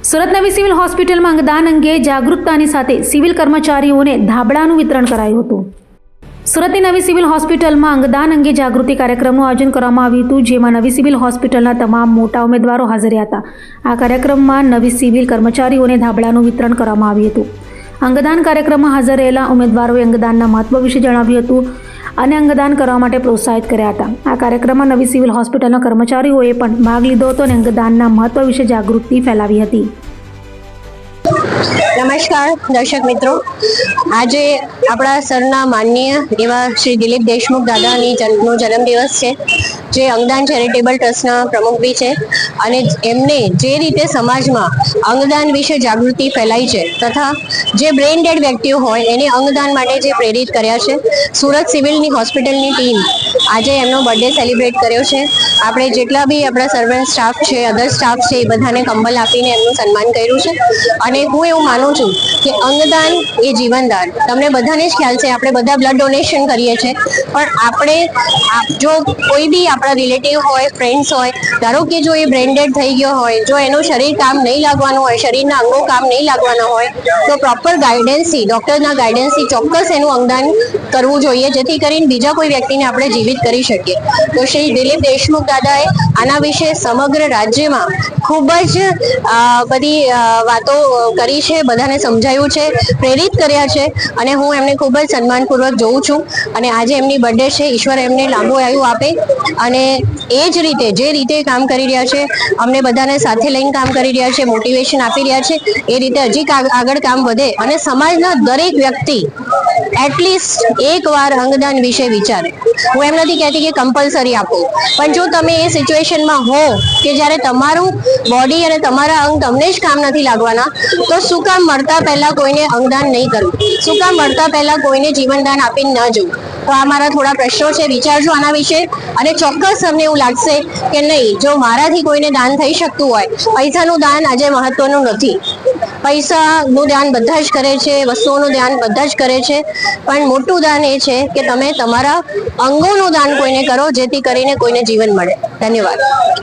સુરત નવી સિવિલ હોસ્પિટલમાં અંગદાન અંગે જાગૃતતાની સાથે સિવિલ કર્મચારીઓને ધાબળાનું વિતરણ કરાયું હતું. સુરતની નવી સિવિલ હોસ્પિટલમાં અંગદાન અંગે જાગૃતિ કાર્યક્રમનું આયોજન કરવામાં આવ્યું હતું, જેમાં નવી સિવિલ હોસ્પિટલના તમામ મોટા ઉમેદવારો હાજર રહ્યા હતા. આ કાર્યક્રમમાં નવી સિવિલ કર્મચારીઓને ધાબળાનું વિતરણ કરવામાં આવ્યું હતું. અંગદાન કાર્યક્રમમાં હાજર રહેલા ઉમેદવારોએ અંગદાનના મહત્વ વિશે જણાવ્યું હતું અને અંગદાન કરવા માટે પ્રોત્સાહિત કર્યા હતા. આ કાર્યક્રમમાં નવી સિવિલ હોસ્પિટલના કર્મચારીઓએ પણ ભાગ લીધો હતો અને અંગદાનના મહત્વ વિશે જાગૃતિ ફેલાવી હતી. નમસ્કાર દર્શક મિત્રો, આજે આપણા સરના માનનીય એવા શ્રી દિલીપ દેશમુખ દાદાની જન્મદિવસ છે, જે અંગદાન ચેરિટેબલ ટ્રસ્ટના પ્રમુખ બી છે અને એમને જે રીતે સમાજમાં અંગદાન વિશે જાગૃતિ ફેલાઈ છે તથા જે બ્રેઇન ડેડ વ્યક્તિઓ હોય એને અંગદાન માટે જે પ્રેરિત કર્યા છે, સુરત સિવિલની હોસ્પિટલની ટીમ આજે એમનો બર્થડે સેલિબ્રેટ કર્યો છે. આપણે જેટલા બી આપણા સર્વન્ટ સ્ટાફ છે, અધર સ્ટાફ છે, એ બધાને કંબલ આપીને એમનું સન્માન કર્યું છે. અને હું એવું માનું છું કે અંગદાન એ જીવનદાન. તમને બધાને જ ખ્યાલ છે, આપણે બધા બ્લડ ડોનેશન કરીએ છીએ, પણ આપણે જો કોઈ બી આપણા રિલેટિવ હોય, ફ્રેન્ડ્સ હોય, ધારો કે જો એ બ્રેઇન ડેડ થઈ ગયો હોય, જો એનું શરીર કામ નહીં લાગવાનું હોય, શરીરના અંગો કામ નહીં લાગવાના હોય, તો પ્રોપર ગાઈડન્સથી, ડૉક્ટરના ગાઈડન્સથી ચોક્કસ એનું અંગદાન કરવું જોઈએ, જેથી કરીને બીજા કોઈ વ્યક્તિને આપણે જીવિત કરી શકીએ. તો શ્રી દિલીપ દેશમુખ દાદાએ આના વિશે સમગ્ર રાજ્યમાં ખૂબ જ બધી વાતો કરી છે, બધાને સમજાયું છે, પ્રેરિત કર્યા છે અને હું એમને ખૂબ જ સન્માનપૂર્વક જોઉં છું. અને આજે એમની બર્થડે છે, ઈશ્વર એમને લાંબુ આયુ આપે અને એ જ રીતે જે રીતે કામ કરી રહ્યા છે, અમને બધાને સાથે લઈને કામ કરી રહ્યા છે, મોટિવેશન આપી રહ્યા છે, એ રીતે હજી આગળ કામ વધે અને સમાજના દરેક વ્યક્તિ એટલીસ્ટ એકવાર અંગદાન વિશે વિચારે. હું એમ નથી કહેતી કે કમ્પલસરી આપો, પણ જો તમે એ સિચ્યુએશનમાં હો કે જ્યારે તમારું બોડી અને તમારા અંગ તમને જ કામ નથી લાગવાના, તો શું કામ મળતા પહેલા કોઈને અંગદાન નહીં કરવું? શું કામ મળતા પહેલા કોઈને જીવનદાન આપીને ન જવું? તો આ મારા થોડા પ્રશ્નો છે, વિચારજો આના વિશે અને ચોક્કસ તમને એવું લાગશે કે નહીં, જો મારાથી કોઈને દાન થઈ શકતું હોય. પૈસાનું દાન આજે મહત્વનું નથી. પૈસાનું દાન બધા જ કરે છે, વસ્તુઓનું દાન બધા જ કરે છે, પણ મોટું દાન એ છે કે તમે તમારા અંગોનું દાન કોઈને કરો, જેથી કરીને કોઈને જીવન મળે. ધન્યવાદ.